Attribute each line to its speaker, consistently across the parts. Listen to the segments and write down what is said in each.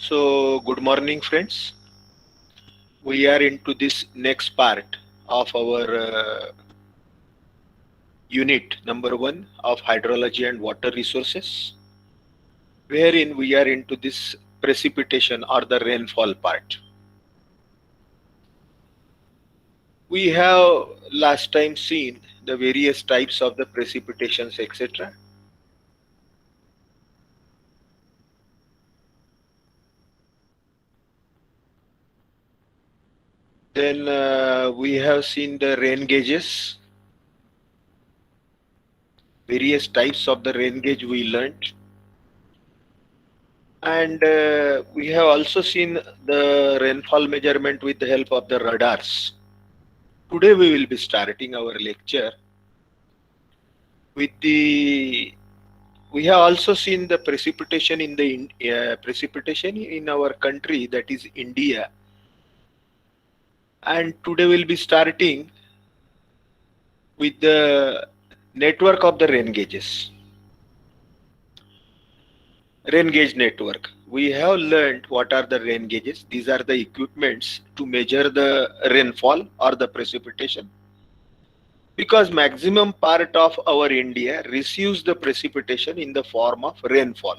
Speaker 1: So, good morning, friends. We are into this next part of our unit number one of hydrology and water resources, wherein we are into this precipitation or the rainfall part. We have last time seen the various types of the precipitations, etc. Then we have seen the rain gauges, various types of the rain gauge we learnt. And we have also seen the rainfall measurement with the help of the radars. Today we will be starting our lecture with the. We have also seen the precipitation in the precipitation in our country, that is India. And today we'll be starting with the network of the rain gauges. Rain gauge network. We have learned what are the rain gauges. These are the equipments to measure the rainfall or the precipitation. Because maximum part of our India receives the precipitation in the form of rainfall.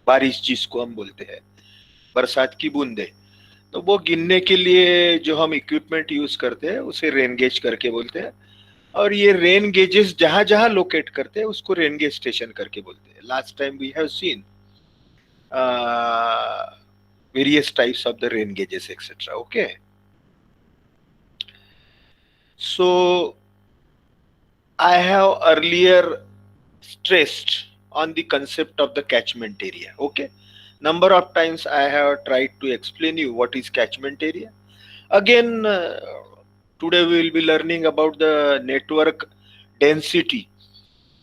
Speaker 1: बारिश जिसको हम बोलते हैं, बरसात की बूंदे, तो वो गिनने के लिए जो हम इक्विपमेंट यूज करते हैं उसे रेन गेज करके बोलते हैं. और ये रेन गेजेस जहां जहां लोकेट करते हैं उसको रेन गेज स्टेशन करके बोलते हैं. Last time we have seen various types of the rain gauges, etc. Okay. So I have earlier stressed on the concept of the catchment area. Okay. Number of times I have tried to explain you what is catchment area. Again, today we will be learning about the network density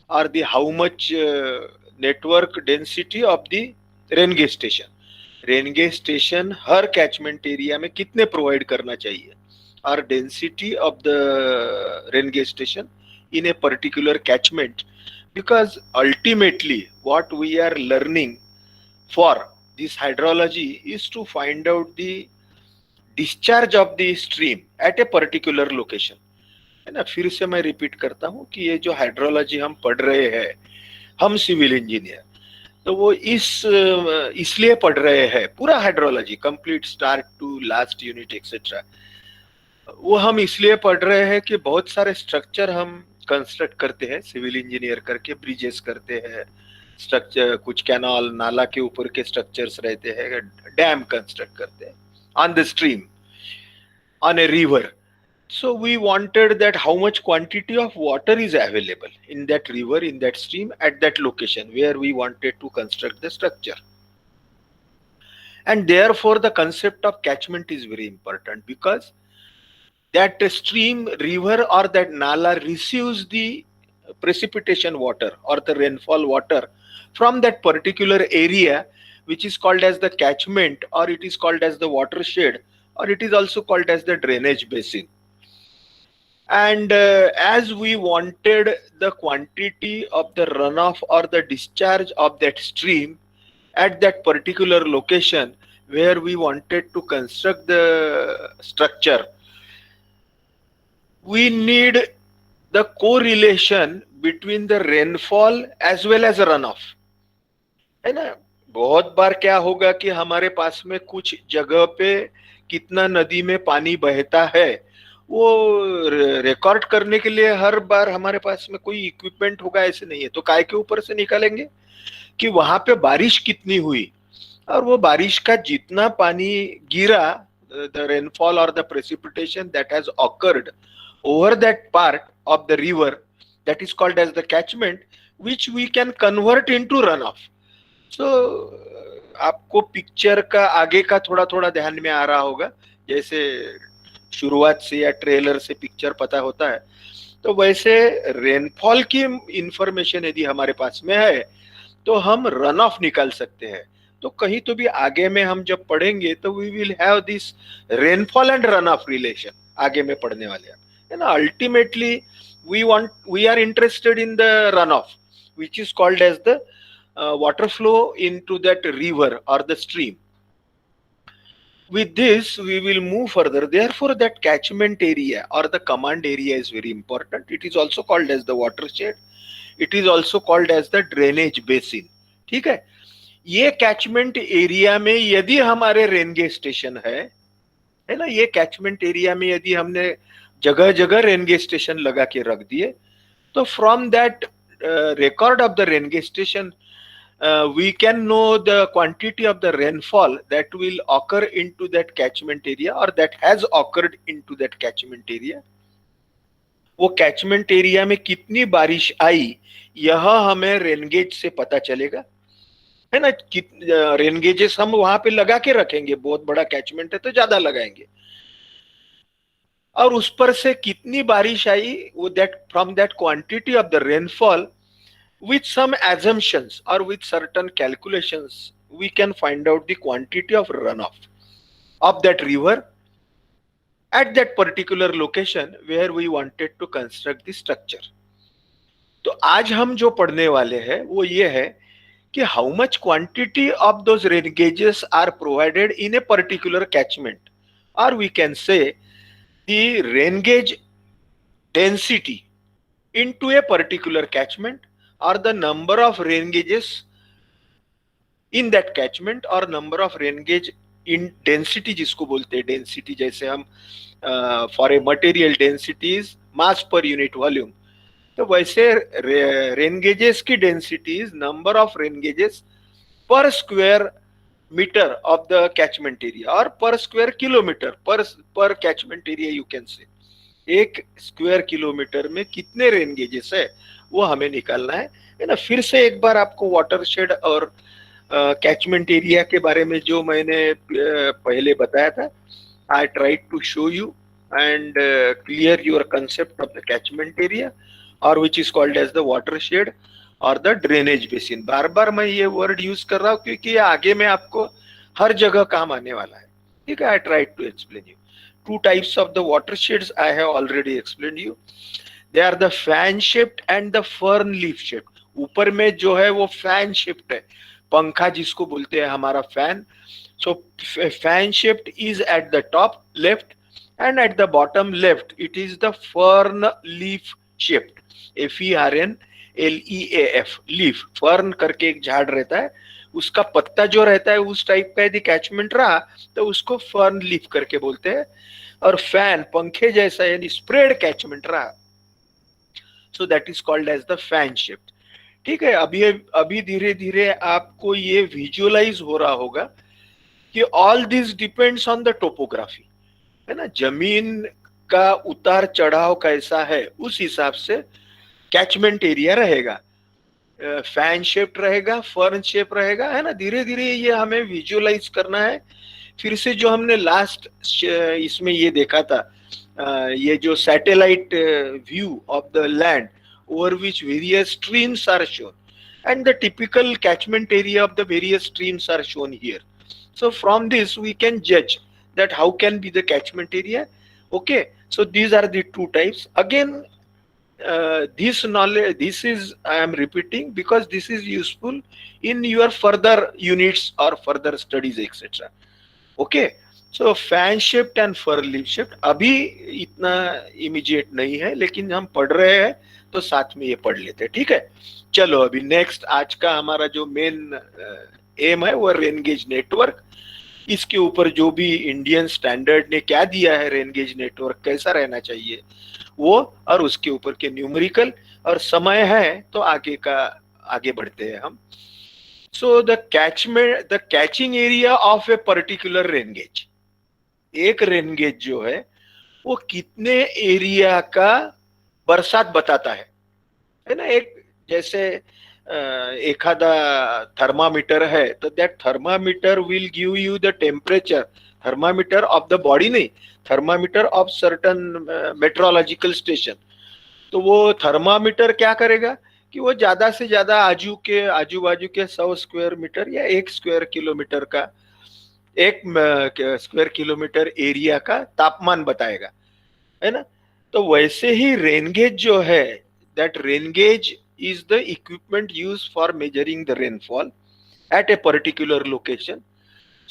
Speaker 1: or the how much network density of the rain gauge station. Rain gauge station her catchment area में कितने provide करना चाहिए और density of the rain gauge station in a particular catchment, because ultimately what we are learning for this hydrology is to find out the discharge of the stream at a particular location. है ना. फिर से मैं repeat करता हूँ कि ये जो हाइड्रोलॉजी हम पढ़ रहे हैं, हम सिविल इंजीनियर, तो वो इसलिए पढ़ रहे हैं पूरा hydrology complete start to last unit etcetera. वो हम इसलिए पढ़ रहे हैं कि बहुत सारे स्ट्रक्चर हम कंस्ट्रक्ट करते हैं सिविल इंजीनियर करके. ब्रिजेस करते हैं, स्ट्रक्चर कुछ कैनाल नाला के ऊपर के स्ट्रक्चर्स रहते हैं, डैम कंस्ट्रक्ट करते हैं on the stream, on a river. So we wanted that how much quantity of water is available in that river, in that stream, at that location where we wanted to construct the structure. And therefore the concept of catchment is very important, because that stream, river or that nala receives the precipitation water or the rainfall water from that particular area, which is called as the catchment, or it is called as the watershed, or it is also called as the drainage basin. And as we wanted the quantity of the runoff or the discharge of that stream at that particular location where we wanted to construct the structure, we need the correlation between the rainfall as well as runoff. है ना. बहुत बार क्या होगा कि हमारे पास में कुछ जगह पे कितना नदी में पानी बहता है वो रिकॉर्ड करने के लिए हर बार हमारे पास में कोई इक्विपमेंट होगा ऐसे नहीं है. तो काय के ऊपर से निकालेंगे कि वहां पे बारिश कितनी हुई और वो बारिश का जितना पानी गिरा, द रेनफॉल और the precipitation that has awkward over that part of the river, that is called as the catchment, which we can convert into runoff. So आपको पिक्चर का आगे का थोड़ा थोड़ा ध्यान में आ रहा होगा, जैसे शुरुआत से या ट्रेलर से पिक्चर पता होता है, तो वैसे रेनफॉल की इंफॉर्मेशन यदि हमारे पास में है तो हम रन ऑफ निकाल सकते हैं. तो कहीं तो भी आगे में हम जब पढ़ेंगे तो we will have this rainfall and run off relation आगे में पढ़ने वाले हैं. And ultimately we are interested in the runoff, which is called as the water flow into that river or the stream. With this, we will move further. Therefore, that catchment area or the command area is very important. It is also called as the watershed. It is also called as the drainage basin. ठीक है, ये catchment area में यदि हमारे रेनगे station है ना, ये catchment area में यदि हमने जगह जगह रेनगे स्टेशन लगा के रख दिए, तो from that record of the rain station, we can know the quantity of the rainfall that will occur into that catchment area or that has occurred into that catchment area. वो catchment area में कितनी बारिश आई यह हमें rain gauge से पता चलेगा, है ना। रेनगेजेस हम वहां पे लगा के रखेंगे, बहुत बड़ा कैचमेंट है तो ज्यादा लगाएंगे, और उस पर से कितनी बारिश आई, वो that from that quantity of the rainfall with some assumptions or with certain calculations we can find out the quantity of runoff of that river at that particular location where we wanted to construct the structure. तो आज हम जो पढ़ने वाले हैं वो ये है कि how much quantity of those rain gauges are provided in a particular catchment, or we can say the rain gauge density into a particular catchment, or the number of rain gauges in that catchment, or number of rain gauge in density जिसको बोलते हैं density, जैसे हम for a material density is mass per unit volume, तो वैसे rain gauges की density is number of rain gauges per square meter of the catchment area or per square kilometer per catchment area you can say. एक square kilometre में कितने rain gauges है वो हमें निकालना है ना। फिर से एक बार आपको वाटरशेड और कैचमेंट एरिया के बारे में जो मैंने पहले बताया था, I try to show you and clear your concept of the catchment area or which is called as the watershed or the drainage basin. बार बार मैं ये वर्ड यूज कर रहा हूँ क्योंकि आगे में आपको हर जगह काम आने वाला है, ठीक है। I try to explain you two types of the watersheds. I have already explained you. They are the fan shaped and the fern leaf shaped. ऊपर में जो है वो fan shaped है, पंखा जिसको बोलते हैं हमारा fan. So fan shaped is at the top left and at the bottom left it is the fern leaf shaped. FERNLEAF leaf. fern करके एक झाड़ रहता है, उसका पत्ता जो रहता है उस टाइप का यदि कैचमेंट रहा तो उसको फर्न लीफ करके बोलते हैं, और फैन पंखे जैसा यानी स्प्रेड कैचमेंट रहा so that is called as the fan shaped. ठीक है, अभी धीरे धीरे आपको ये विजुअलाइज हो रहा होगा कि all this depends on the topography, है ना। जमीन का उतार चढ़ाव कैसा है उस हिसाब से कैचमेंट एरिया रहेगा, फैन शेप रहेगा, फर्न शेप रहेगा, है ना। धीरे धीरे ये हमें विजुअलाइज करना है। फिर से जो हमने लास्ट इसमें ये देखा था, ये जो satellite view of the land over which various streams are shown and the typical catchment area of the various streams are shown here. So from this we can judge that how can be the catchment area. Okay, so these are the two types. Again, this knowledge, this is I am repeating because this is useful in your further units or further studies etc. Okay, so fan shaped and fern leaf shaped अभी इतना immediate नहीं है, लेकिन हम पढ़ रहे हैं तो साथ में ये पढ़ लेते हैं, ठीक है। चलो अभी नेक्स्ट आज का हमारा जो मेन एम है वो रेन गेज नेटवर्क। इसके ऊपर जो भी इंडियन स्टैंडर्ड ने क्या दिया है, रेन गेज नेटवर्क कैसा रहना चाहिए वो, और उसके ऊपर के न्यूमेरिकल, और समय है तो आगे बढ़ते हैं हम। So the catching area of a particular rain gauge, एक रेन गेज जो है वो कितने एरिया का बरसात बताता है ना। एक जैसे एखादा थर्मामीटर है तो that thermometer will give you the temperature, thermometer of the body नहीं, thermometer of certain meteorological station. तो वो थर्मामीटर क्या करेगा कि वो ज्यादा से ज्यादा आजू बाजू के 100 स्क्वायर मीटर या 1 स्क्वायर किलोमीटर का, 1 स्क्वायर किलोमीटर एरिया का तापमान बताएगा, है ना। तो वैसे ही रेन गेज जो है, that rain gauge is the equipment used for measuring the rainfall at a particular location.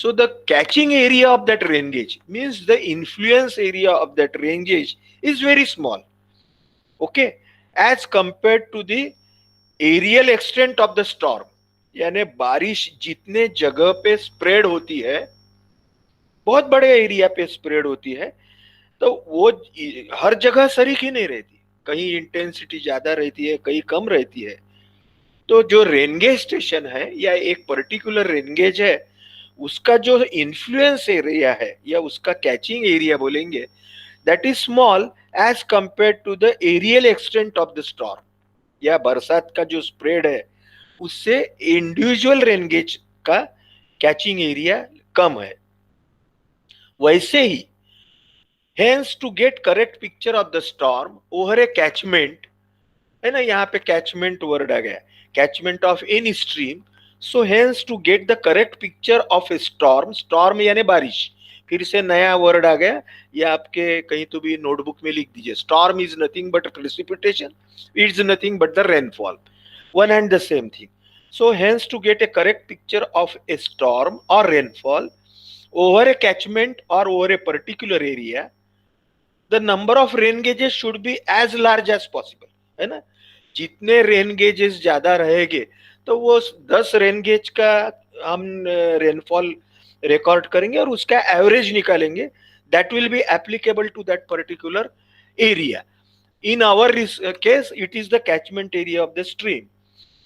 Speaker 1: So the catching area of that rain gauge means the influence area of that rain gauge is very small. Okay, as compared to the aerial extent of the storm, यानी बारिश जितने जगह पे spread होती है, बहुत बड़े area पे स्प्रेड होती है, तो वो हर जगह सरीख ही नहीं रहती, कहीं इंटेंसिटी ज्यादा रहती है, कहीं कम रहती है. तो जो रेनगेज स्टेशन है या एक पर्टिकुलर रेनगेज है, उसका जो इन्फ्लुएंस एरिया है या उसका कैचिंग एरिया बोलेंगे, that is small as compare to the aerial extent of the storm. या बरसात का जो स्प्रेड है उससे इंडिविजुअल रेनगेज का कैचिंग एरिया कम है. वैसे ही hence to get correct picture of the storm over a catchment, है ना, यहाँ पे कैचमेंट वर्ड आ गया, catchment of any stream. So hence to get the correct picture of a storm, storm यानी बारिश, फिर से नया वर्ड आ गया, ये आपके कहीं तो भी नोटबुक में लिख दीजिए. Storm is nothing but precipitation, it's nothing but the rainfall, one and the same thing. So hence to get a correct picture of a storm और रेनफॉल ओवर ए कैचमेंट और over a particular area, the number of rain gauges should be as large as possible, है ना. जितने rain gauges ज्यादा रहेंगे तो वो 10 rain gauge का हम रेनफॉल रिकॉर्ड करेंगे और उसका एवरेज निकालेंगे. That will be applicable to that particular area. In our case it is the catchment area of the stream.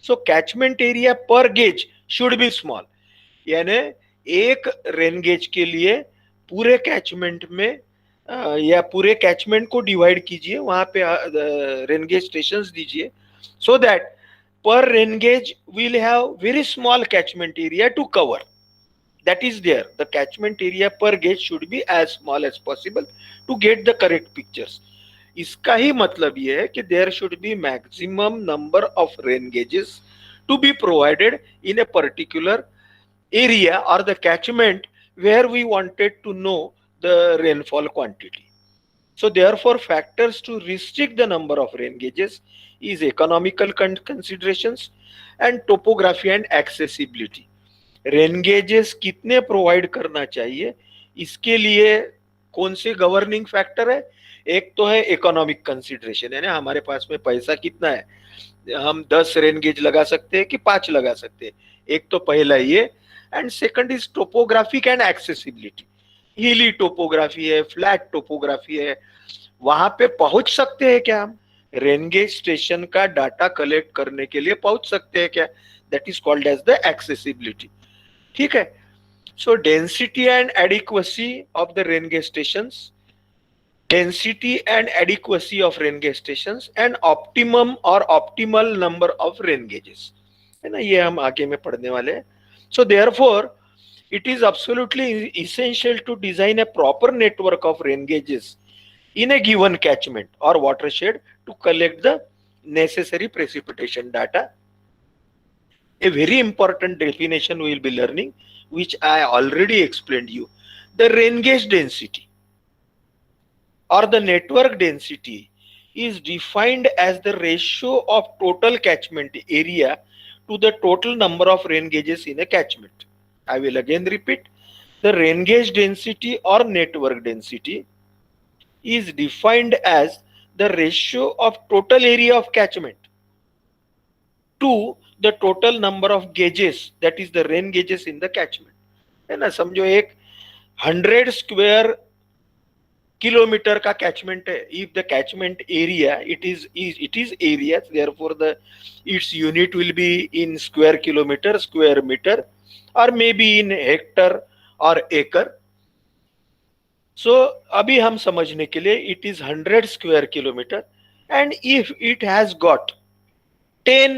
Speaker 1: So catchment area per gauge should be small, यानी एक rain gauge के लिए पूरे catchment में या पूरे catchment को divide कीजिए, वहां पे रेन गेज स्टेशन दीजिए, so that per rain gauge will have very small catchment area to cover. That is there. The catchment area per gauge should be as small as possible to get the correct pictures. इसका ही मतलब ये है कि there should be maximum number of rain gauges to be provided in a particular area or the catchment where we wanted to know the rainfall quantity. So therefore factors to restrict the number of rain gauges is economical considerations and topography and accessibility. Rain gauges कितने provide करना चाहिए, इसके लिए कौन से governing factor है. एक तो है इकोनॉमिक कंसिडरेशन, यानी हमारे पास में पैसा कितना है, हम 10 रेन गेज लगा सकते हैं कि 5 लगा सकते हैं, एक तो पहला ये. And second is topographic and accessibility. Hilly topography है, फ्लैट टोपोग्राफी है, वहां पे पहुंच सकते हैं क्या हम, रेनगेज स्टेशन का डाटा कलेक्ट करने के लिए पहुंच सकते हैं क्या, that is called as the accessibility. ठीक है. So density and adequacy of the rain gauge stations, density and adequacy of rain gauge stations and optimum और ऑप्टिमल नंबर ऑफ रेनगेजेस, है ना, ये हम आगे में पढ़ने वाले हैं. So therefore it is absolutely essential to design a proper network of rain gauges in a given catchment or watershed to collect the necessary precipitation data. A very important definition we will be learning, which I already explained you. The rain gauge density or the network density is defined as the ratio of total catchment area to the total number of rain gauges in a catchment. I will again repeat, the rain gauge density or network density is defined as the ratio of total area of catchment to the total number of gauges, that is the rain gauges in the catchment. है ना, समझो एक 100 square kilometre का catchment है. If the catchment area it is area, therefore the its unit will be in square kilometre, square metre, or maybe in hectare or acre. So अभी हम समझने के लिए it is 100 square kilometer, and if it has got 10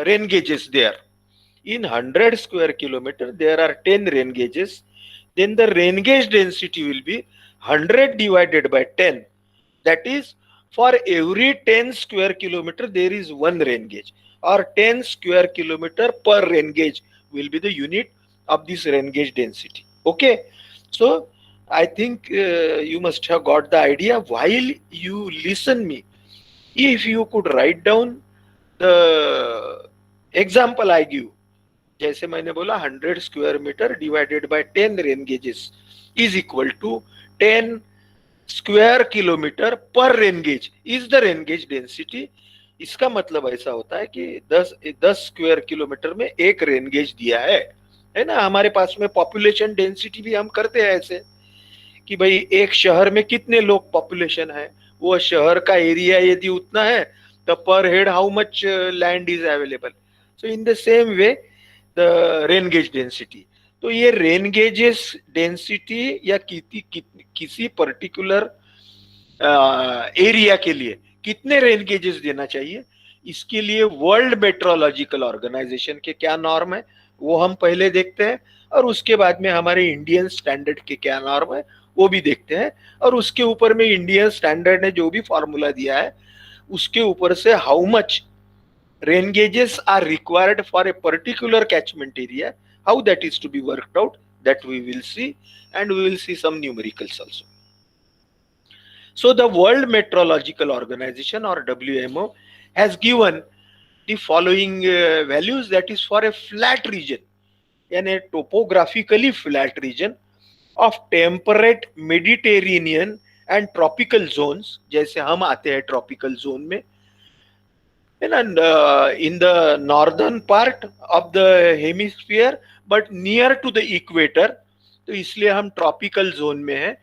Speaker 1: rain gauges there, in 100 square kilometer there are 10 rain gauges, then the rain gauge density will be 100 divided by 10. That is, for every 10 square kilometer there is one rain gauge, or 10 square kilometer per rain gauge will be the unit of this rain gauge density. Okay, so I think you must have got the idea. While you listen me, if you could write down the example I give, जैसे मैंने बोला 100 square metre divided by 10 rain gauges is equal to 10 square kilometre per rain gauge is the rain gauge density. इसका मतलब ऐसा होता है कि 10 square kilometre में एक रेन गेज दिया है ना। हमारे पास में पॉपुलेशन डेंसिटी भी हम करते हैं ऐसे कि भाई एक शहर में कितने लोग पॉपुलेशन है, वो शहर का एरिया यदि उतना है तो पर head how much land is available. So in the same way the rain gauge density. तो ये रेन गेजेस डेंसिटी या किसी पर्टिकुलर एरिया के लिए कितने रेन गेजेस देना चाहिए, इसके लिए वर्ल्ड मेट्रोलॉजिकल ऑर्गेनाइजेशन के क्या नॉर्म है वो हम पहले देखते हैं, और उसके बाद में हमारे इंडियन स्टैंडर्ड के क्या नॉर्म है वो भी देखते हैं, और उसके ऊपर में इंडियन स्टैंडर्ड ने जो भी फॉर्मूला दिया है उसके ऊपर से how much rain gauges are required for a particular catchment area, how that is to be worked out, that we will see, and we will see some numericals also. So the World Meteorological Organization or WMO has given the following values, that is for a flat region and a topographically flat region of temperate Mediterranean and tropical zones, जैसे हम आते हैं tropical zone में, and in the northern part of the hemisphere but near to the equator, तो इसलिए हम tropical zone में हैं।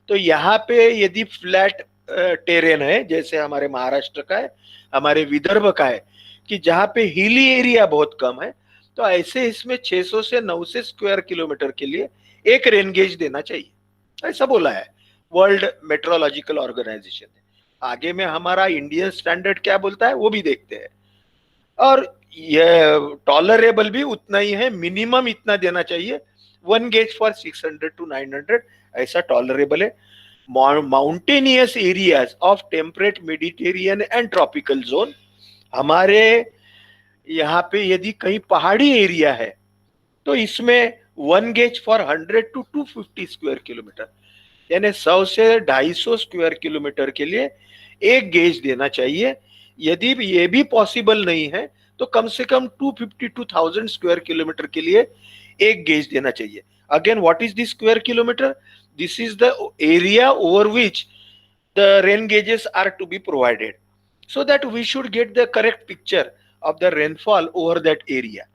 Speaker 1: तो यहाँ पे यदि फ्लैट टेरेन है जैसे हमारे महाराष्ट्र का है, हमारे विदर्भ का है, कि जहाँ पे हिली एरिया बहुत कम है, तो ऐसे इसमें 600 से 900 स्क्वायर किलोमीटर के लिए एक रेन गेज देना चाहिए, ऐसा बोला है वर्ल्ड मेट्रोलॉजिकल ऑर्गेनाइजेशन ने। आगे में हमारा इंडियन स्टैंडर्ड क्या बोलता है वो भी देखते हैं, और ये टॉलरेबल भी उतना ही है, मिनिमम इतना देना चाहिए, 1 गेज फॉर 600 to 900 ऐसा टॉलरेबल है। Mountainous areas of temperate Mediterranean and tropical zone, हमारे यहाँ पे यदि कहीं पहाड़ी एरिया है तो इसमें 1 gauge for 100 to 250 square kilometre, यानी 100 से 250 स्क्वायर किलोमीटर के लिए एक गेज देना चाहिए। यदि ये भी पॉसिबल नहीं है तो कम से कम 250 to 1000 स्क्वायर किलोमीटर के लिए एक गेज देना चाहिए। Again what is the square kilometre? This is the area over which the rain gauges are to be provided, so that we should get the correct picture of the rainfall over that area.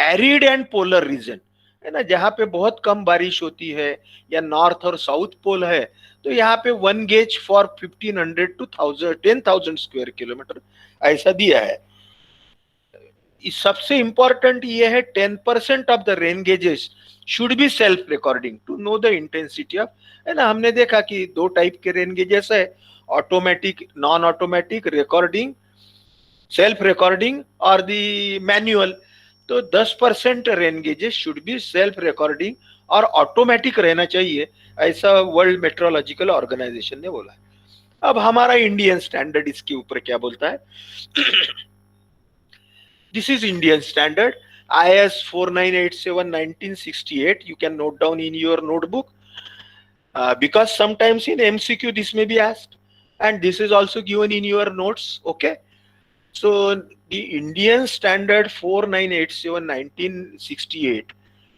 Speaker 1: Arid and polar region है ना, जहाँ पे बहुत कम बारिश होती है या north और साउथ पोल है, तो यहाँ पे 1 gauge for 1500 to 10,000 square kilometre ऐसा दिया है। सबसे इंपॉर्टेंट ये है 10% of the rain gauges should be self recording to know the intensity of, है ना। हमने देखा कि दो टाइप के रेन गेजेस है, automatic non automatic recording, self recording और दी मैनुअल। तो 10% rain gauges should be self recording और ऑटोमेटिक रहना चाहिए, ऐसा वर्ल्ड मेट्रोलॉजिकल ऑर्गेनाइजेशन ने बोला है। अब हमारा इंडियन स्टैंडर्ड इसके ऊपर क्या बोलता है? This is Indian standard IS 4987 1968. You can note down in your notebook because sometimes in MCQ this may be asked, and this is also given in your notes. Okay, so the Indian standard 4987 1968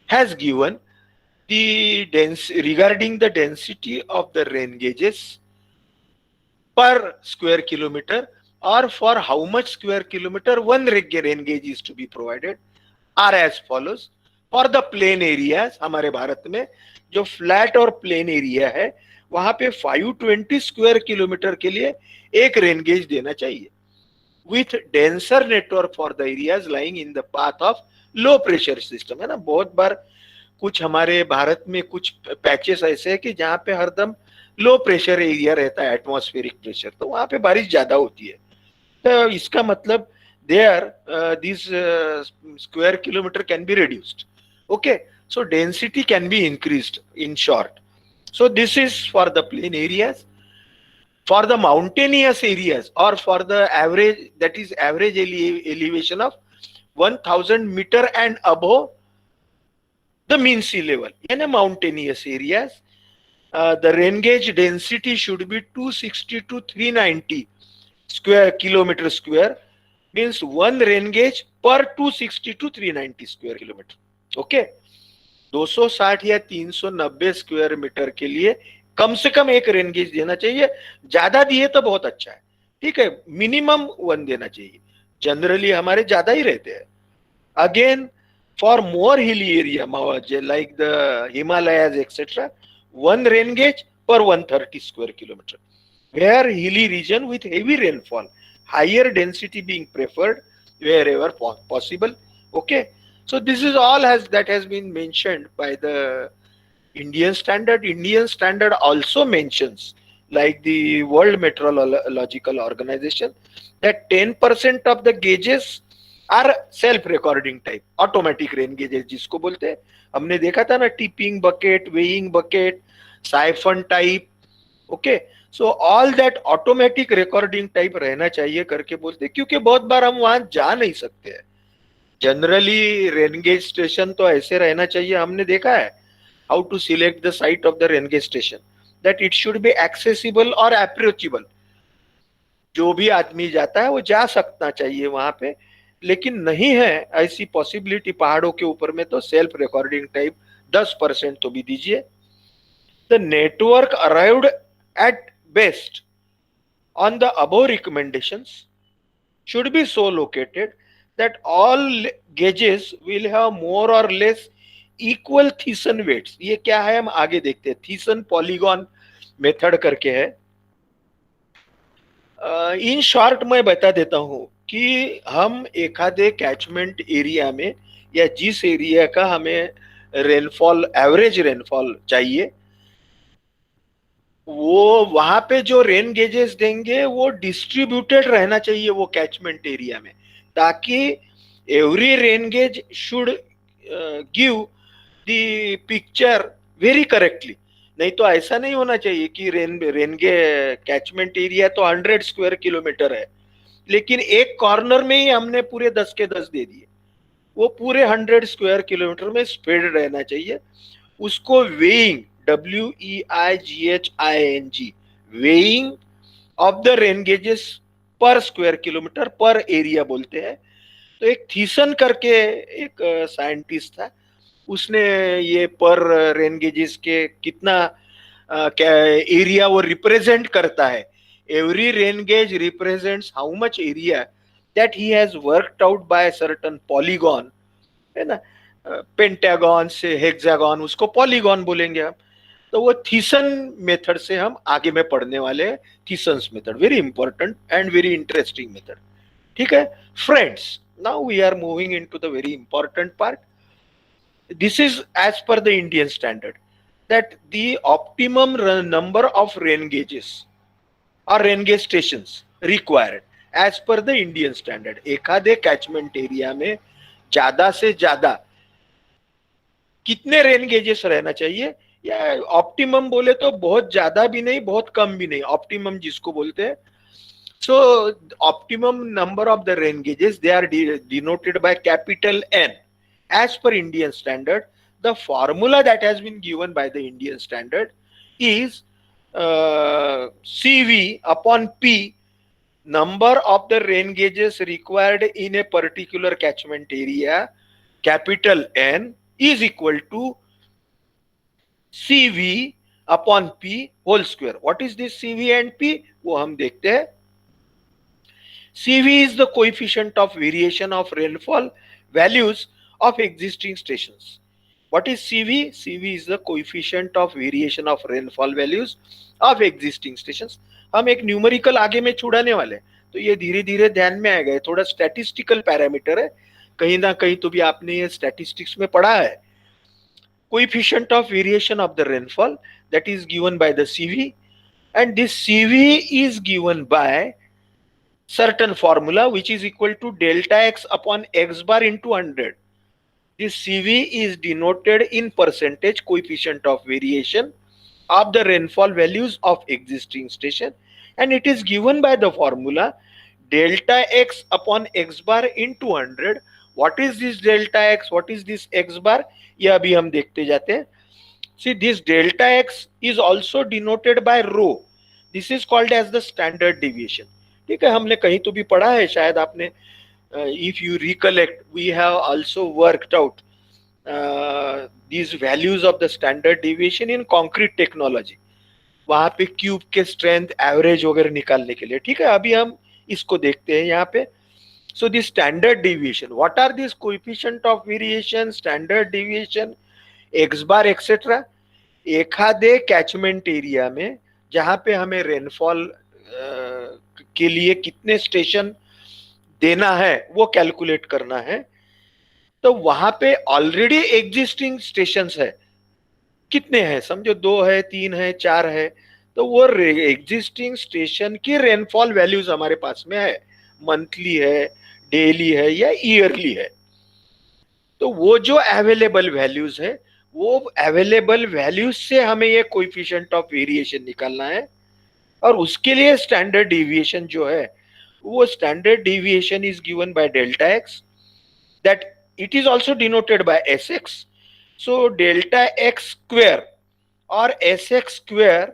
Speaker 1: has given the regarding the density of the rain gauges per square kilometer or for how much square kilometer one rain gauge is to be provided are as follows. For the plain areas, हमारे भारत में जो flat और plain area है वहां पे 520 square kilometre के लिए एक रेन गेज देना चाहिए, with denser network for the areas lying in the path of low pressure system, है ना। बहुत बार कुछ हमारे भारत में कुछ पैचेस ऐसे है कि जहाँ पे हरदम लो प्रेशर एरिया रहता है, एटमॉस्फेरिक प्रेशर, तो वहां पे बारिश ज्यादा होती है। तो इसका मतलब there this square kilometer can be reduced. Okay, so density can be increased in short. So this is for the plain areas. For the mountainous areas or for the average, that is average elevation of 1000 meter and above the mean sea level, in a mountainous areas, the rain gauge density should be 260 to 390 square kilometer square, means one rain gauge per 260 to 390 square kilometre. Okay, 260 या 390 square metre के लिए कम से कम एक rain gauge देना चाहिए। ज्यादा दिए तो बहुत अच्छा है, ठीक है, मिनिमम वन देना चाहिए। जनरली हमारे ज्यादा ही रहते हैं। Again for more hilly area like the Himalayas etc, one rain gauge per 130 square kilometer, where hilly region with heavy rainfall, higher density being preferred wherever possible. Okay, so this is all that has been mentioned by the Indian standard. Indian standard also mentions, like the World Meteorological Organization, that 10% of the gauges are self recording type, automatic rain gauges जिसको बोलते हैं। हमने देखा था ना, tipping bucket, weighing bucket, siphon type. Okay, so all that automatic recording type रहना चाहिए करके बोलते हैं, क्योंकि बहुत बार हम वहां जा नहीं सकते हैं। जनरली रेन गेज स्टेशन तो ऐसे रहना चाहिए, हमने देखा है how to select the site of the rain gauge station, that it should be accessible और अप्रोचेबल। जो भी आदमी जाता है वो जा सकना चाहिए वहां पे, लेकिन नहीं है ऐसी पॉसिबिलिटी पहाड़ों के ऊपर में, तो सेल्फ रिकॉर्डिंग टाइप 10% तो भी दीजिए। The network arrived at best on the above recommendations should be so located that all gauges will have more or less equal Thiessen weights। ये क्या है हम आगे देखते हैं। Thiessen पॉलीगॉन मेथड करके है। इन शॉर्ट मैं बता देता हूं कि हम एखादे कैचमेंट एरिया में, या जिस एरिया का हमें रेनफॉल, एवरेज रेनफॉल चाहिए, वो वहां पे जो रेन गेजेस देंगे वो डिस्ट्रीब्यूटेड रहना चाहिए वो कैचमेंट एरिया में, ताकि every rain gauge should give the picture very correctly. नहीं तो ऐसा नहीं होना चाहिए कि रेनगे कैचमेंट एरिया तो 100 स्क्वायर किलोमीटर है, लेकिन एक कॉर्नर में ही हमने पूरे 10 के 10 दे दिए। वो पूरे 100 स्क्वायर किलोमीटर में स्प्रेड रहना चाहिए। उसको weighing, WEIGHING, weighing of the rain gauges per square kilometre per area बोलते हैं। तो एक थीसन करके एक साइंटिस्ट था, उसने ये पर रेन गेजेस के कितना क्या एरिया वो रिप्रेजेंट करता है, every rain gauge represents how much area that he has worked out by certain polygon, है ना, पेंटागन से हेक्सागन, उसको पॉलीगॉन बोलेंगे हम। तो वो थीसन मेथड से हम आगे में पढ़ने वाले हैं। Thiessen's method very important and very interesting method. ठीक है friends, now we are moving into the very important part. This is as per the Indian standard, that the optimum number of rain gauges or rain gauge stations required as per the Indian standard। एखादे catchment area में ज्यादा से ज्यादा कितने rain gauges रहना चाहिए, या optimum बोले तो बहुत ज्यादा भी नहीं बहुत कम भी नहीं, ऑप्टिमम जिसको बोलते हैं। So optimum number of the rain gauges, they are denoted by capital N as per Indian standard. The formula that has been given by the Indian standard is CV upon P, number of the rain gauges required in a particular catchment area, capital N, is equal to CV upon P whole square। What is this CV and P? वो हम देखते हैं। CV is the coefficient of variation of rainfall values of existing stations। What is CV? CV is the coefficient of variation of rainfall values of existing stations। हम एक numerical आगे में छुड़ाने वाले, तो ये धीरे धीरे ध्यान में आएगा। थोड़ा स्टैटिस्टिकल पैरामीटर है, कहीं ना कहीं तो भी आपने ये स्टैटिस्टिक्स में पढ़ा है। Coefficient of variation of the rainfall that is given by the CV, and this CV is given by certain formula which is equal to delta x upon x bar into 100। This CV is denoted in percentage coefficient of variation of the rainfall values of existing station, and it is given by the formula delta x upon x bar into 100। What is this delta x, what is this x bar, ये अभी हम देखते जाते हैं। See, this delta x is also denoted by rho। This is called as the standard deviation। ठीक है, हमने कहीं तो भी पढ़ा है, शायद आपने if you recollect, we have also worked out these values of the standard deviation in concrete technology. वहां पे क्यूब के स्ट्रेंथ एवरेज वगैरह निकालने के लिए, ठीक है। अभी हम इसको देखते हैं यहाँ पे। So the standard deviation, what are this coefficient of variation, standard deviation, x bar etcetera. एखादे कैचमेंट एरिया में जहां पे हमें रेनफॉल के लिए कितने स्टेशन देना है वो कैलकुलेट करना है, तो वहां पे ऑलरेडी एग्जिस्टिंग स्टेशन है, कितने हैं, समझो 2 है, 3 है, 4 है, तो वो एग्जिस्टिंग स्टेशन की रेनफॉल वैल्यूज हमारे पास में है, मंथली है, डेली है या ईयरली है। तो वो जो अवेलेबल वैल्यूज है, वो अवेलेबल वैल्यूज से हमें ये कोएफिशिएंट ऑफ वेरिएशन निकालना है। और उसके लिए स्टैंडर्ड डेविएशन जो है, वो standard deviation is given by delta x, that it is also denoted by s x. So delta x square और एस एक्स स्क्वायर,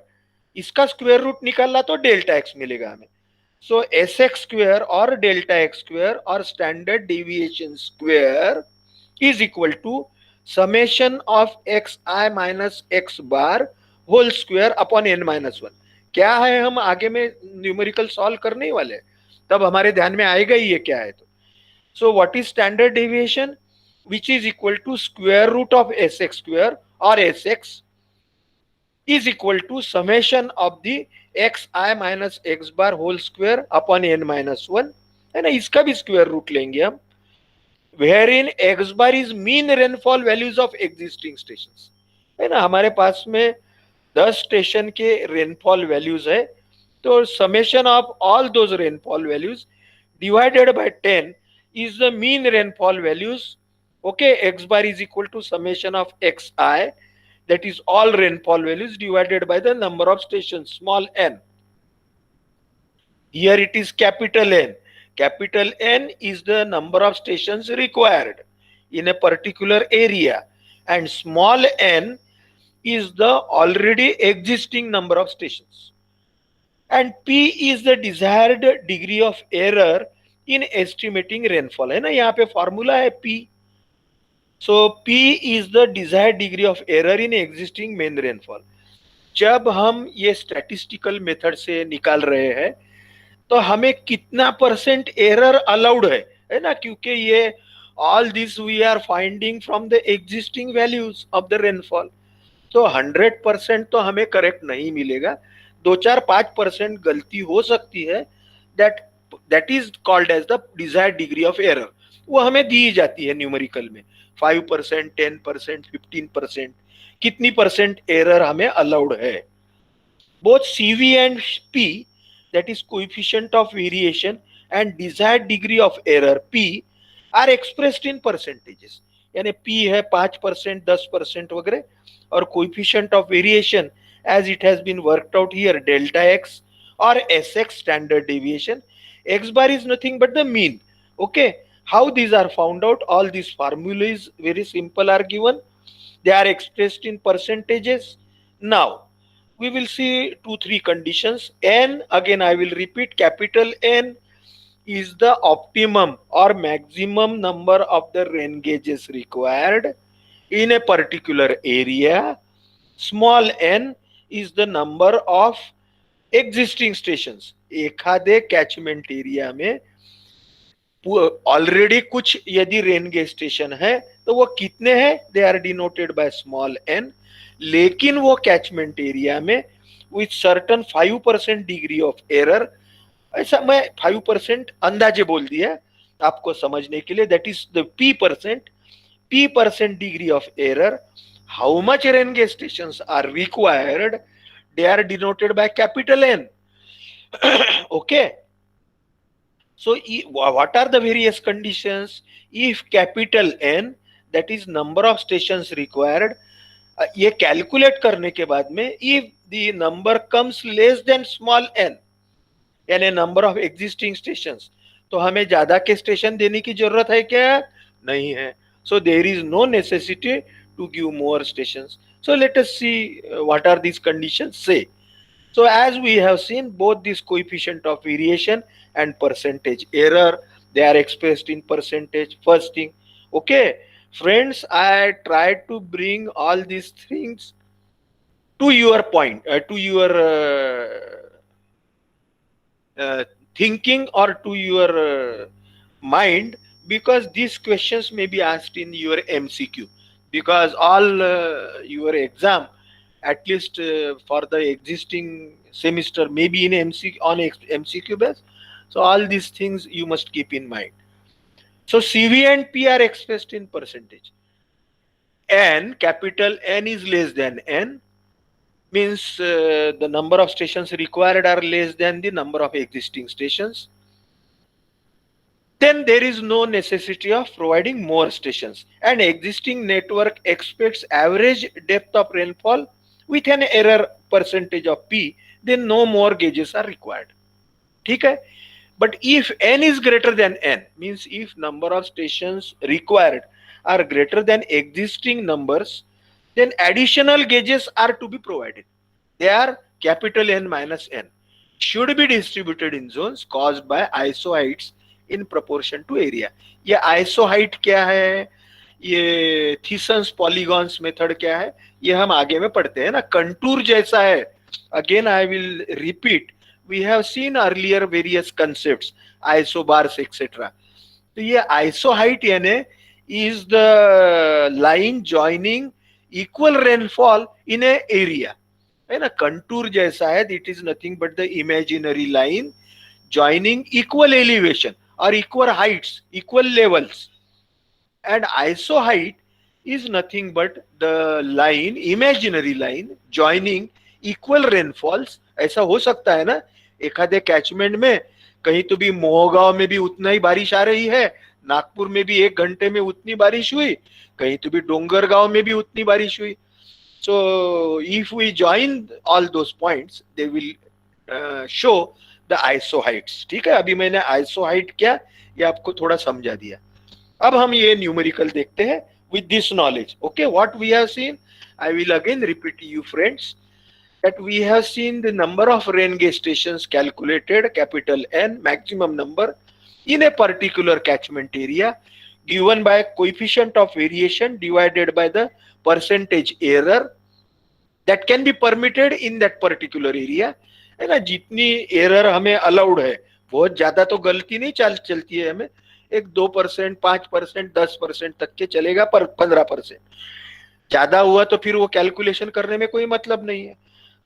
Speaker 1: इसका स्क्वायर रूट निकालना तो डेल्टा एक्स मिलेगा हमें। सो एस एक्स स्क्वायर और डेल्टा एक्स स्क्वायर और standard deviation square is equal to summation of x i minus x bar whole square upon n minus one. क्या है, हम आगे में न्यूमेरिकल सॉल्व करने ही वाले, तब हमारे ध्यान में आएगा ही ये क्या है। तो so what is standard deviation, which is equal to square root of sx square or sx is equal to summation of the xi minus x bar whole square upon n minus 1, है ना। इसका भी square root लेंगे हम, wherein x bar is mean rainfall values of existing stations, है ना। हमारे पास में 10 स्टेशन के रेनफॉल वैल्यूज है, तो summation of all those rainfall values divided by 10 is the mean rainfall values. Okay, x bar is equal to summation of xi, that is all rainfall values divided by the number of stations, small n. Here it is capital N. Capital N is the number of stations required in a particular area, and small n is the already existing number of stations, and P is the desired degree of error in estimating rainfall, है ना। यहाँ पे formula है P। So P is the desired degree of error in existing mean rainfall. जब हम ये statistical method से निकाल रहे हैं, तो हमें कितना परसेंट एरर अलाउड है ना, क्योंकि ये all this we are finding from the existing values of the rainfall. तो 100% तो हमें करेक्ट नहीं मिलेगा, 2-4-5% गलती हो सकती है, that is called as the desired degree of error. वो हमें दी जाती है न्यूमेरिकल में, 5%, 10%, 15%, कितनी परसेंट एरर हमें अलाउड है। Both CV and P, that is coefficient of variation and desired degree of error P, are expressed in percentages। यानी P है 5%, 10% वगैरह, और coefficient of variation as it has been worked out here, delta x or Sx standard deviation। X bar is nothing but the mean। Okay, how these are found out, all these formulas very simple are given, they are expressed in percentages. Now we will see 2-3 conditions. N, again I will repeat, capital N is the optimum or maximum number of the rain gauges required in a particular area. Small n is the number of existing stations। एखादे catchment area में already कुछ यदि rain gauge station है, तो वो कितने हैं, they are denoted by small n। लेकिन वो कैचमेंट एरिया में with certain 5% degree of error, ऐसा मैं 5% अंदाजे बोल दिया आपको समझने के लिए, that is the p% degree of error. How much rain gauge stations are required, they are denoted by capital N। Okay, so what are the various conditions? If capital N, that is number of stations required, ये calculate करने के बाद में if the number comes less than small n, यानी number of existing stations, तो हमें ज्यादा के स्टेशन देने की जरूरत है क्या, नहीं है। So there is no necessity to give more stations. So let us see what are these conditions say. So as we have seen, both this coefficient of variation and percentage error, they are expressed in percentage. First thing, okay, friends, I tried to bring all these things to your point, to your thinking or to your mind, because these questions may be asked in your MCQ, because all your exam, at least for the existing semester, maybe in MCQ base. So all these things you must keep in mind. So CV and P are expressed in percentage. N, capital N is less than N, means the number of stations required are less than the number of existing stations. Then there is no necessity of providing more stations. An existing network expects average depth of rainfall with an error percentage of P, then no more gauges are required. ठीक है? But if n is greater than n, means if number of stations required are greater than existing numbers, then additional gauges are to be provided. They are capital N minus n, should be distributed in zones caused by isoheights in proportion to area. ये isoheight क्या है, ये थीसन्स polygons method क्या है, ये हम आगे में पढ़ते हैं ना. कंटूर जैसा है. Again I will repeat, we have seen earlier various concepts, isobars etc. तो ये isoheight यानी is the line joining equal rainfall in a area, है ना. कंटूर जैसा है, it is nothing but the imaginary line joining equal elevation or equal heights, equal levels. And isoheight is nothing but the line, imaginary line joining equal rainfalls. ऐसा हो सकता है ना, एखादे कैचमेंट में कहीं तो भी मोहगांव में भी उतना ही बारिश आ रही है, नागपुर में भी 1 घंटे में उतनी बारिश हुई, कहीं तो भी डोंगरगांव में भी उतनी बारिश हुई. So if we join all those points, they will show the isoheights. ठीक है, अभी मैंने isoheight क्या ये आपको थोड़ा समझा दिया. अब हम ये न्यूमेरिकल देखते हैं with this knowledge. Okay, what we have seen, I will again repeat to you friends, that we have seen the number of rain gauge stations calculated, capital N, maximum number in a particular catchment area, given by coefficient of variation divided by the percentage error that can be permitted in that particular area. है ना, जितनी error हमें allowed है, बहुत ज्यादा तो गलती नहीं चलती है हमें, एक 2%, 5%, 10% तक के चलेगा, पर 15% ज्यादा हुआ तो फिर वो कैलकुलेशन करने में कोई मतलब नहीं है.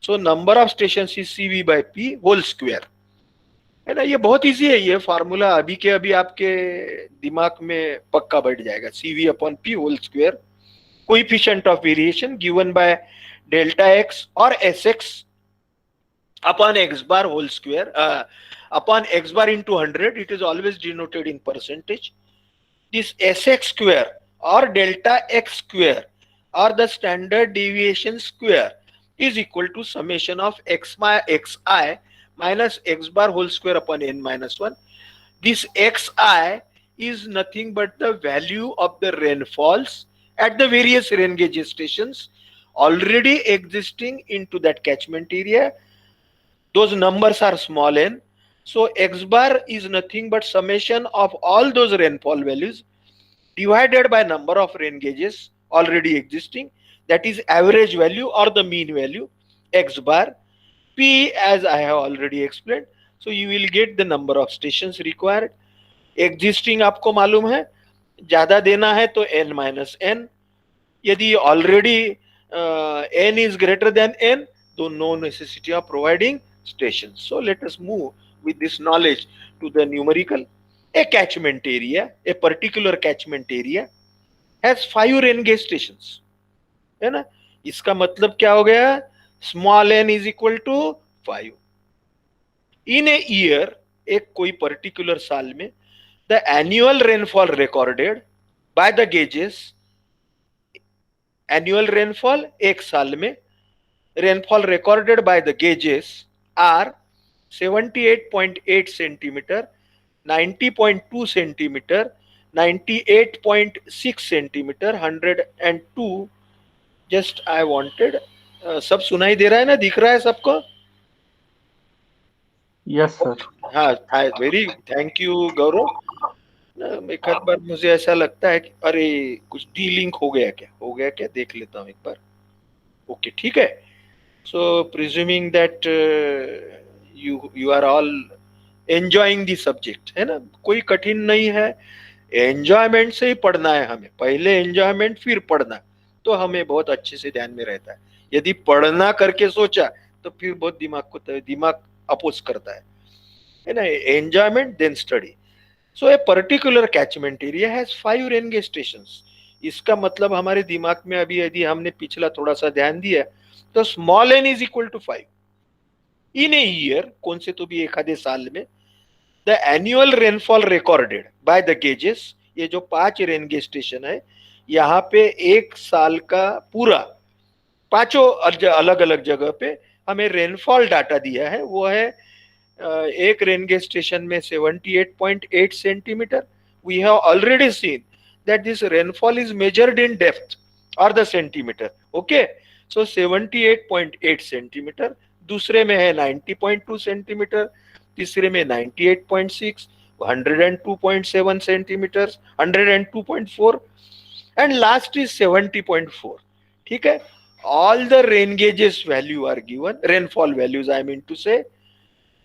Speaker 1: So number of station is CV by P whole square, है ना. ये बहुत इजी है, ये फार्मूला अभी के अभी आपके दिमाग में पक्का बैठ जाएगा. CV upon P whole square, coefficient of variation given by delta x और Sx upon x bar whole square, upon x bar into 100, it is always denoted in percentage. This Sx square or delta x square or the standard deviation square is equal to summation of xi minus x bar whole square upon n minus 1. This xi is nothing but the value of the rainfalls at the various rain gauge stations already existing into that catchment area. Those numbers are small n. So x bar is nothing but summation of all those rainfall values divided by number of rain gauges already existing, that is average value or the mean value, x bar. P, as I have already explained. So you will get the number of stations required. Existing आपको मालूम है, ज्यादा देना है तो n minus n. यदि already n is greater than n, तो no necessity of providing stations. So let us move with this knowledge to the numerical. A catchment area, a particular catchment area has 5 rain gauge stations, है ना. इसका मतलब क्या हो गया, small n is equal to 5. In a year, एक कोई particular साल में, the annual rainfall recorded by the gauges, annual rainfall एक साल में, rainfall recorded by the gauges are 78.8 centimeter, 90.2 centimeter, 98.6 centimeter, 102. Just I wanted, सब सुनाई दे रहा है ना, दिख रहा है सबको?
Speaker 2: Yes sir.
Speaker 1: हाँ, वेरी थैंक यू गौरव. ना एक आध बार मुझे ऐसा लगता है कि अरे कुछ डीलिंक हो गया क्या, हो गया क्या, देख लेता हूँ एक बार। ओके ठीक है। So presuming that you are all enjoying the subject, है ना, कोई कठिन नहीं है, एंजॉयमेंट से ही पढ़ना है हमें, पहले एंजॉयमेंट फिर पढ़ना, तो हमें बहुत अच्छे से ध्यान में रहता है। यदि पढ़ना करके सोचा तो फिर बहुत दिमाग अपोज करता है ना। Enjoyment then study. So a particular catchment area has 5 rain gauge station. इसका मतलब हमारे दिमाग में अभी यदि हमने पिछला थोड़ा सा ध्यान दिया तो small n is equal to 5 in a year, कौन से तो भी एक आधे साल में, the annual rainfall recorded by the gauges, ये जो 5 रेन गेज स्टेशन है, यहाँ पे एक साल का पूरा पांचों अलग अलग जगह पे हमें रेनफॉल डाटा दिया है, वो है एक रेन गेज स्टेशन में 78.8 centimetre. We have already seen that this rainfall is measured in depth or the centimetre. Okay, so 78.8 centimetre, दूसरे में है 90.2 सेंटीमीटर, तीसरे में 98.6, 102.7 सेंटीमीटर, 102.4 एंड लास्ट इज 70.4। ठीक है, all the rain gauges value are given, rainfall values I mean to say,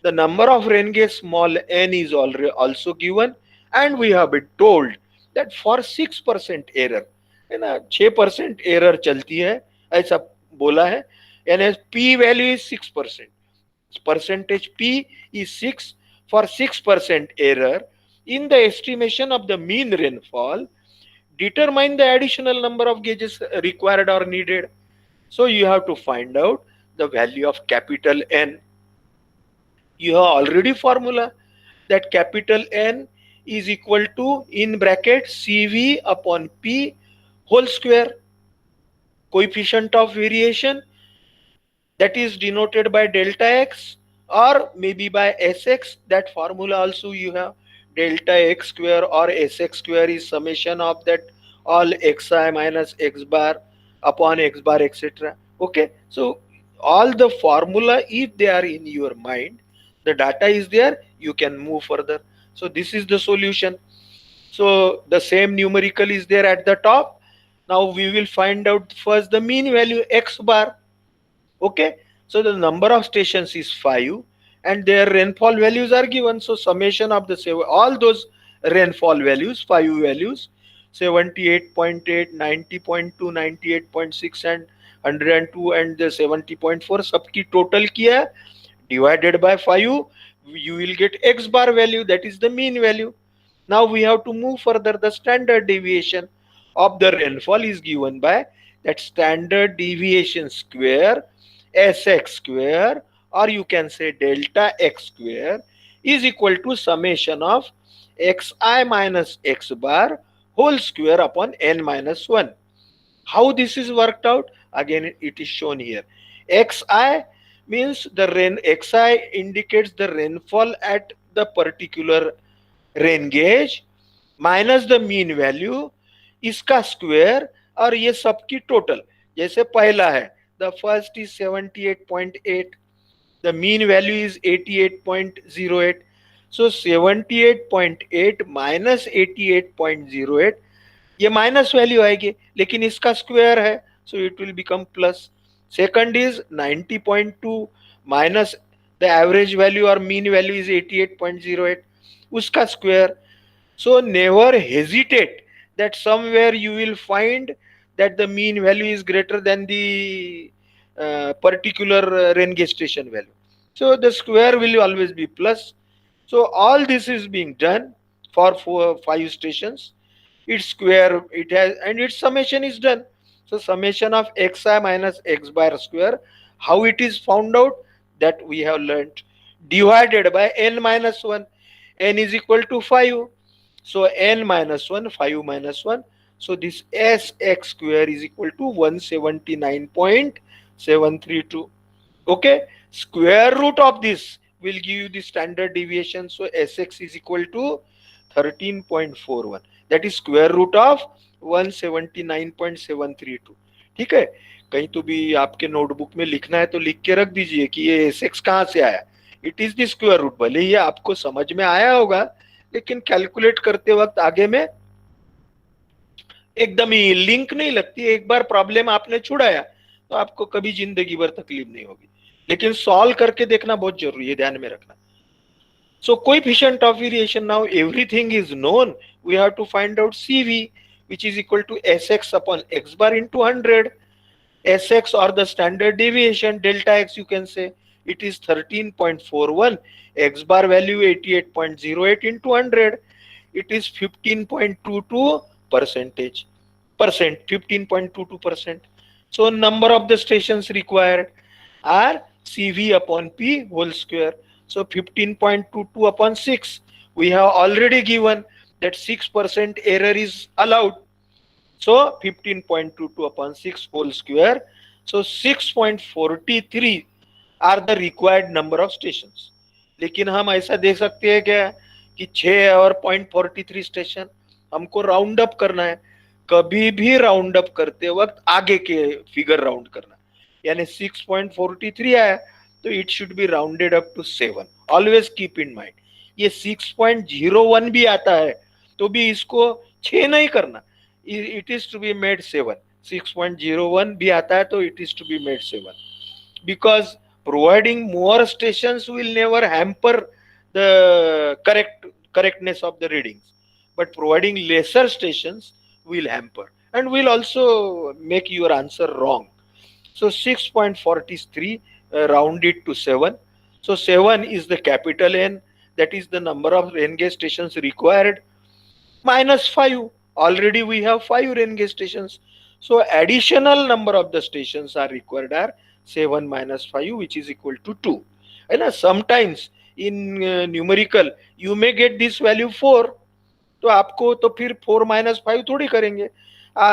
Speaker 1: the number of rain gauge small n is already also given, and we have been told that for 6% error, है ना, 6% error चलती है, ऐसा बोला है, यानी p value is 6%, percentage p is 6, for 6% error in the estimation of the mean rainfall, determine the additional number of gauges required or needed. So you have to find out the value of capital N. You have already formula that capital N is equal to, in bracket, CV upon P whole square, coefficient of variation, that is denoted by delta x or maybe by Sx. That formula also you have, delta x square or Sx square is summation of that all xi minus x bar upon x bar, etc. Okay, so all the formula, if they are in your mind, the data is there, you can move further. So this is the solution. So the same numerical is there at the top. Now we will find out first the mean value x bar. Okay, so the number of stations is 5 and their rainfall values are given. So summation of the all those rainfall values, 5 values, 78.8, 90.2, 98.6 and 102 and the 70.4, सबकी total किया divided by 5, you will get x bar value, that is the mean value. Now we have to move further. The standard deviation of the rainfall is given by that standard deviation square, Sx square, or you can say delta x square, is equal to summation of xi minus x bar whole square upon n minus 1. How this is worked out? Again, it is shown here. Xi means the rain, Xi indicates the rainfall at the particular rain gauge minus the mean value, इसका square और ये सबकी total. जैसे पहला है, the first is 78.8, the mean value is 88.08, so 78.8 minus 88.08, ये minus value आएगी लेकिन इसका स्क्वायर है, so it will become plus. Second is 90.2 minus the average value और मीन वैल्यू इज 88.08, उसका square. So never hesitate that somewhere you will find that the mean value is greater than the particular rain gauge station value. So the square will always be plus. So all this is being done for 5 stations. Its square it has and its summation is done. So summation of xi minus x bar square, how it is found out, that we have learnt, divided by n minus 1. N is equal to 5. So n minus 1, 5 minus 1. So this Sx square is equal to 179.732. Okay, square root of this will give you the standard deviation. So Sx is equal to 13.41. That is square root of 179.732. ठीक है, कहीं तो भी आपके notebook में लिखना है तो लिख के रख दीजिए कि ये Sx कहाँ से आया, it is the square root. भले ही आपको समझ में आया होगा लेकिन कैलकुलेट करते वक्त आगे में एकदम ही लिंक नहीं लगती। एक बार प्रॉब्लम आपने छुड़ाया तो आपको कभी जिंदगी भर तकलीफ नहीं होगी, लेकिन सॉल्व करके देखना बहुत जरूरी है, ध्यान में रखना। So coefficient of variation, now everything is known. We have to find out CV, which is equal to Sx upon x bar into 100. Sx, or the standard deviation, delta x you can say, it is 13.41. X bar value 88.08 into 100. It is 15.22 percent, 15.22%. So number of the stations required are CV upon P whole square. So 15.22 upon 6. We have already given that 6% error is allowed. So 15.22 upon 6 whole square. So 6.43 are the required number of stations. लेकिन हम ऐसा देख सकते हैं क्या कि 6 और 0.43 station हमको राउंड अप करना है। कभी भी राउंड अप करते वक्त आगे के फिगर राउंड करना, यानी 6.43 आया तो it should be rounded up to 7। Always keep in mind, ये 6.01 भी आता है तो भी इसको 6 नहीं करना, it is to be made 7. 6.01 भी आता है तो it is to be made 7, because providing more stations will never hamper the correctness of the readings, but providing lesser stations will hamper and will also make your answer wrong. So 6.43 rounded to 7. So 7 is the capital N, that is the number of rain gauge stations required, minus 5. Already we have 5 rain gauge stations. So additional number of the stations are required are 7 minus 5, which is equal to 2. And sometimes in numerical you may get this value 4, तो आपको तो फिर 4 minus 5 थोड़ी करेंगे।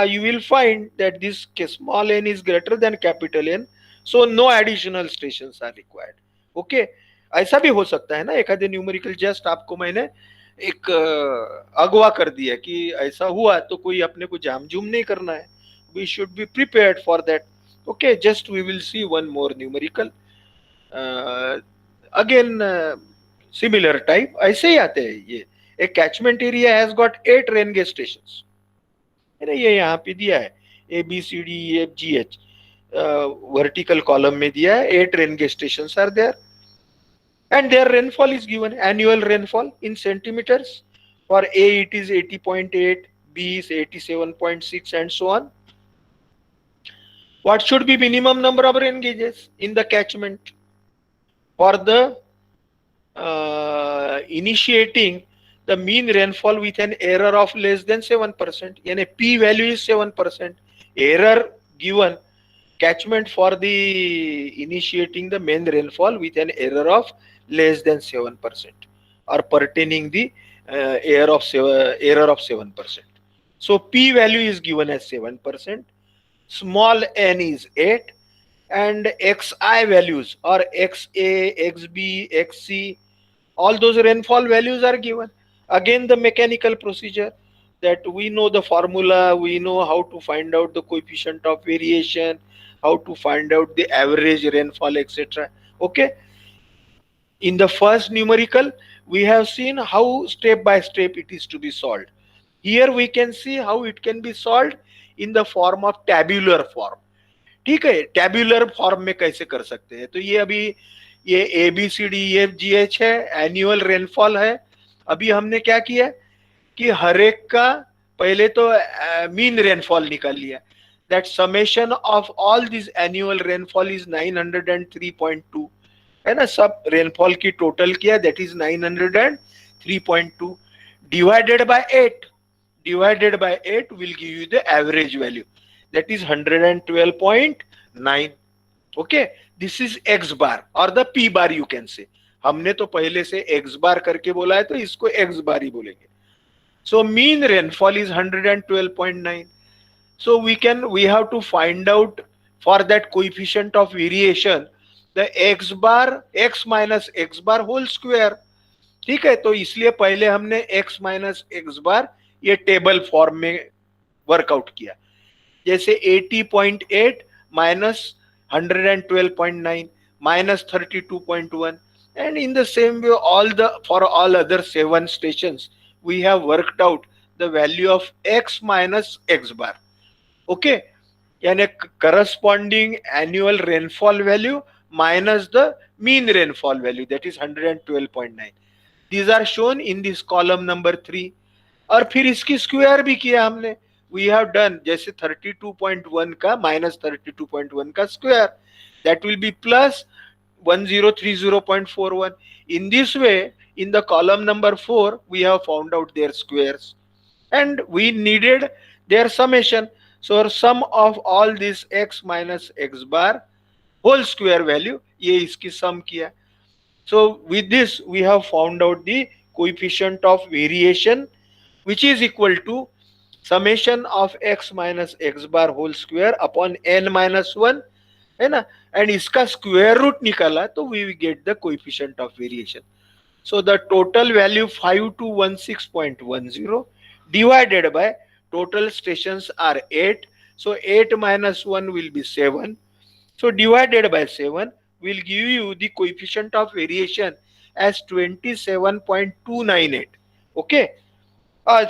Speaker 1: You will find that this small n is greater than capital N, so no additional stations are required. Okay, ऐसा भी हो सकता है ना, एक आधे न्यूमेरिकल जस्ट आपको मैंने एक अगवा कर दिया कि ऐसा हुआ तो कोई अपने को जाम जूम नहीं करना है, we should be prepared for that. Okay, just we will see one more numerical, again similar type, ऐसे ही आते हैं ये। A catchment area has got 8 rain gauge stations, है ना, ये यहाँ पे दिया है A B C D E F G H, vertical column में दिया है 8 rain gauge stations are there, and their rainfall is given, annual rainfall in centimeters. For A it is 80.8, B is 87.6, and so on. What should be minimum number of rain gauges in the catchment for the initiating the mean rainfall with an error of less than 7%, यानी P value is 7%, error given, catchment for the initiating the main rainfall with an error of less than 7% or pertaining the error of 7%. So P value is given as 7%, small n is 8, and xi values or xa, xb, xc, all those rainfall values are given. Again the mechanical procedure, that we know the formula, we know how to find out the coefficient of variation, how to find out the average rainfall, etc. Okay, in the first numerical we have seen how step by step it is to be solved. Here we can see how it can be solved in the form of tabular form. ठीक है, tabular form में कैसे कर सकते हैं, तो ये अभी ये A B C D F G H है, एनुअल रेनफॉल है। अभी हमने क्या किया कि हर एक का पहले तो मीन रेनफॉल निकाल लिया, that summation of all this annual rainfall is 903.2, है ना, सब रेनफॉल की टोटल किया, that is 903.2 divided by 8, divided by 8 will give you the average value, that is 112.9. okay, this is x bar or the p bar you can say. हमने तो पहले से x bar करके बोला है तो इसको x bar ही बोलेंगे. So mean rainfall is 112.9. So we have to find out for that coefficient of variation the x bar, x minus x bar whole square. ठीक है, तो इसलिए पहले हमने x माइनस एक्स बार ये टेबल फॉर्म में workout किया, जैसे 80.8 minus 112.9 minus 32.1, And in the same way, for all other 7 stations, we have worked out the value of x minus x bar. Okay, and a corresponding annual rainfall value minus the mean rainfall value, that is 112.9. These are shown in this column number 3. और फिर इसकी square भी किया हमने. We have done जैसे 32.1 का minus 32.1 का square, that will B plus 1030.41. In this way, in the column number 4, we have found out their squares and we needed their summation. So sum of all this x minus x bar whole square value, ये इसकी sum किया. So with this we have found out the coefficient of variation, which is equal to summation of x minus x bar whole square upon n minus 1, है ना, and इसका square root निकाला तो we will get the coefficient of variation. So the total value 5216.10 divided by total stations are 8. So 8 minus 1 will be 7. So divided by 7 will give you the coefficient of variation as 27.298. Okay.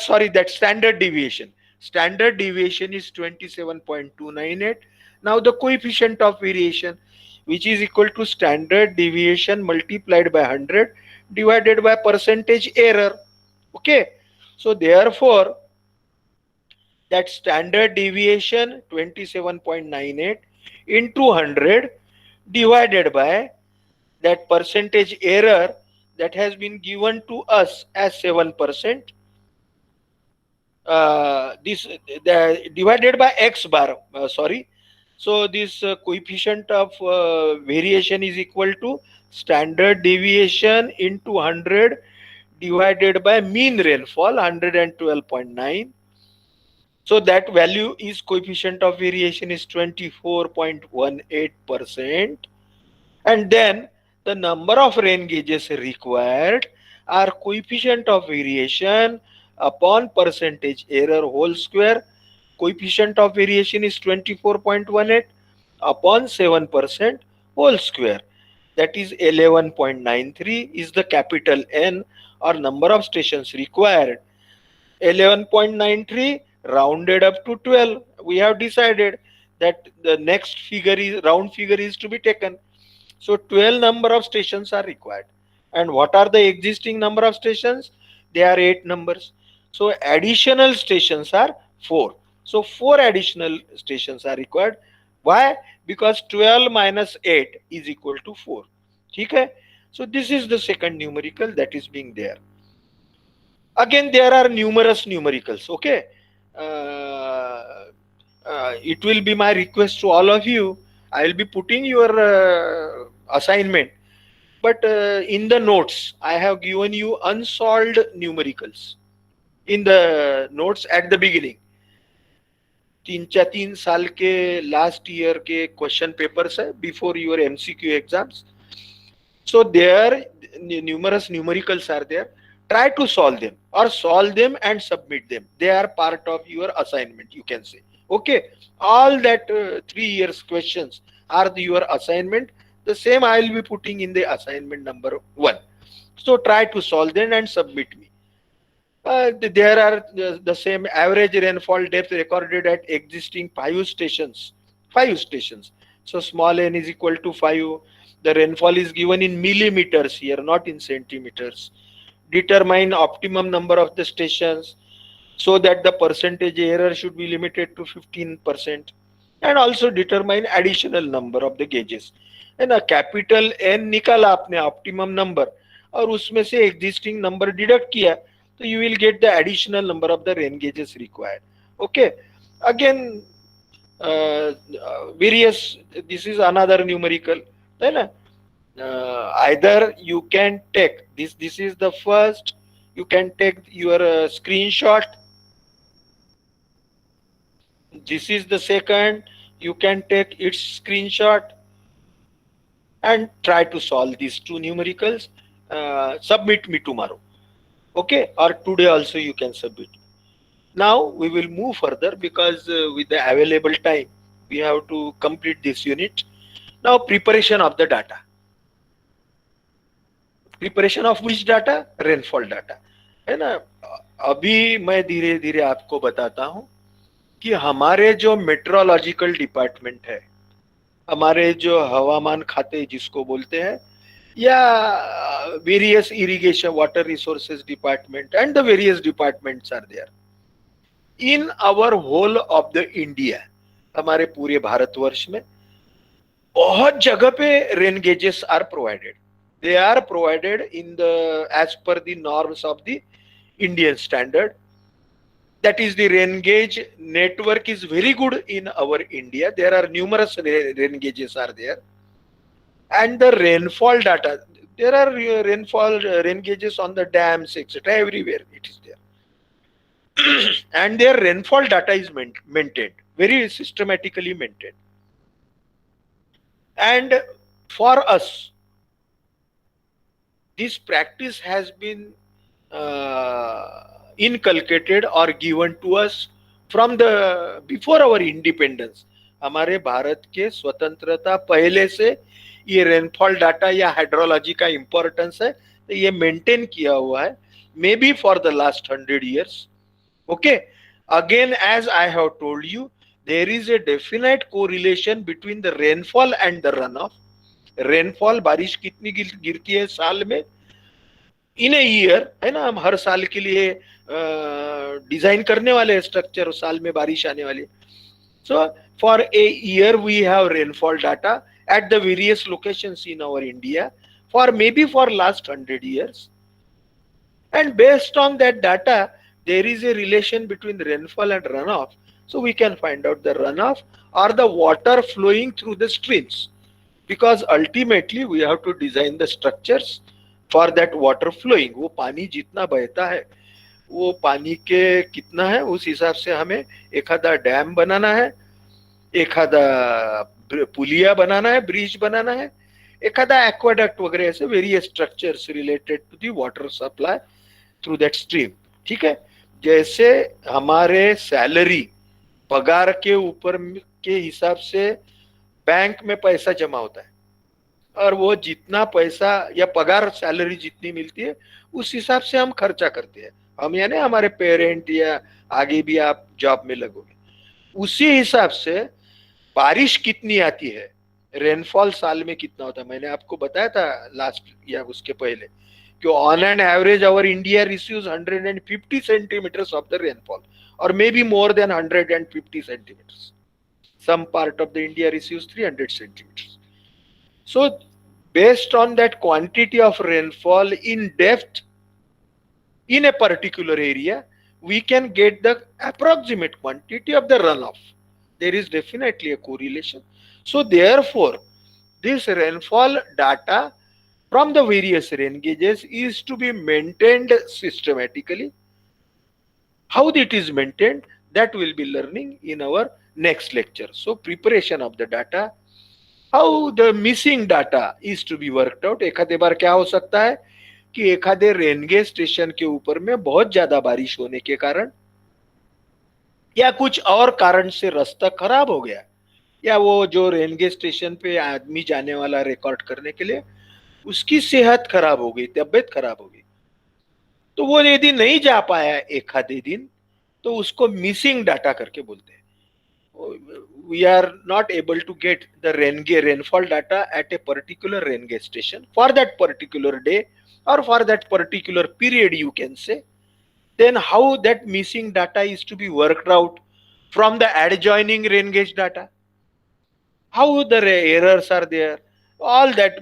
Speaker 1: Sorry, that standard deviation. Standard deviation is 27.298. Now the coefficient of variation, which is equal to standard deviation multiplied by 100 divided by percentage error. Okay. So therefore, that standard deviation 27.98 into 100 divided by that percentage error that has been given to us as 7%. Divided by x bar, so this coefficient of variation is equal to standard deviation into 100 divided by mean rainfall 112.9. so that value is coefficient of variation is 24.18%. and then the number of rain gauges required are coefficient of variation upon percentage error whole square. Coefficient of variation is 24.18 upon 7% whole square, that is 11.93 is the capital N or number of stations required. 11.93 rounded up to 12. We have decided that the next figure is round figure is to be taken. So 12 number of stations are required. And what are the existing number of stations? They are 8 numbers. So additional stations are 4. So 4 additional stations are required. Why? Because 12 minus 8 is equal to 4. Okay? So this is the second numerical that is being there. Again, there are numerous numericals. Okay? It will be my request to all of you. I will be putting your assignment. But in the notes, I have given you unsolved numericals. In the notes at the beginning. 3 साल के last year के question papers है before your MCQ exams. So there numerous numericals are there. Try to solve them or solve them and submit them. They are part of your assignment, you can say. Okay, all that 3 years questions are your assignment. The same I will be putting in the assignment number 1. So try to solve them and submit me. There are the same average rainfall depth recorded at existing 5 stations. 5 stations. So small n is equal to 5. The rainfall is given in millimeters here, not in centimeters. Determine optimum number of the stations so that the percentage error should be limited to 15%. And also determine additional number of the gauges. And a capital N निकाला आपने optimum number और उसमें से existing number deduct किया, so you will get the additional number of the rain gauges required. Okay. Again, various, this is another numerical. Either you can take this is the first, you can take your screenshot. This is the second, you can take its screenshot and try to solve these 2 numericals. Submit me tomorrow. Okay, or today also you can submit. Now we will move further because with the available time we have to complete this unit. Now preparation of the data. Preparation of which data, rainfall data, है ना। अभी मैं धीरे धीरे आपको बताता हूं कि हमारे जो मेट्रोलॉजिकल डिपार्टमेंट है, हमारे जो हवामान खाते जिसको बोलते हैं, या various irrigation water resources department and the various departments are there in our whole of the India. हमारे पूरे भारतवर्ष में बहुत जगह पे rain gauges are provided. They are provided in the as per the norms of the Indian standard. That is, the rain gauge network is very good in our India. There are numerous rain gauges are there, and the rainfall data. There are rain gauges on the dams, etc. Everywhere it is there, and their rainfall data is maintained very systematically maintained. And for us, this practice has been inculcated or given to us from the before our independence। हमारे भारत के स्वतंत्रता पहले से ये rainfall data या hydrology का importance है, तो ये मेंटेन किया हुआ है, maybe for the last 100 years। Okay, again as I have told you, there is a definite correlation between the rainfall and the run off. Rainfall, बारिश कितनी गिरती है साल में, इन ए ईयर, है ना। हम हर साल के लिए डिजाइन करने वाले स्ट्रक्चर, साल में बारिश आने वाली। So for a year we have rainfall data at the various locations in our India for maybe for last 100 years, and based on that data there is a relation between rainfall and runoff, so we can find out the runoff or the water flowing through the streams, because ultimately we have to design the structures for that water flowing. वो पानी जितना बहता है, वो पानी के कितना है, उस हिसाब से हमें एक आधा डैम बनाना है, एक आधा पुलिया बनाना है, ब्रिज बनाना है, एक आधा एक्वाडक्ट वगैरह, ऐसे various structures related to the water supply through that stream. ठीक है, जैसे हमारे सैलरी, पगार के ऊपर के हिसाब से बैंक में पैसा जमा होता है, और वो जितना पैसा या पगार सैलरी जितनी मिलती है उस हिसाब से हम खर्चा करते हैं। हम यानी हमारे पेरेंट या आगे भी आप जॉब में लगोगे, उसी हिसाब से बारिश कितनी आती है, रेनफॉल साल में कितना होता है। मैंने आपको बताया था लास्ट या उसके पहले कि on an average our India receives 150 centimetres of the rainfall, or may be more than 150 centimetres. Some part of the India receives 300 centimetres. So based on that quantity of rainfall in depth in a particular area, we can get the approximate quantity of the runoff. There is definitely a correlation. So therefore, this rainfall data from the various rain gauges is to be maintained systematically. How it is maintained, that we'll be learning in our next lecture. So preparation of the data, how the missing data is to be worked out. एखादे बार क्या हो सकता है कि एखादे रेनगे station के ऊपर में बहुत ज्यादा बारिश होने के कारण या कुछ और कारण से रास्ता खराब हो गया, या वो जो रेनगे स्टेशन पे आदमी जाने वाला रिकॉर्ड करने के लिए, उसकी सेहत खराब हो गई, तबियत खराब हो गई, तो वो यदि नहीं जा पाया एक आधे दिन, तो उसको मिसिंग डाटा करके बोलते हैं। we are not able to get the rainfall data at a particular rain gauge station for that particular day or for that particular period, you can say, then how that missing data is to be worked out from the adjoining rain gauge data, how the errors are there, all that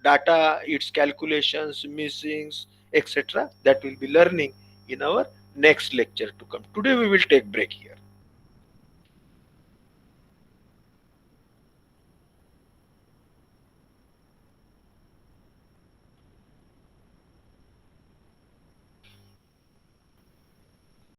Speaker 1: data, its calculations, missings, etc., that will be learning in our next lecture to come. Today we will take break here.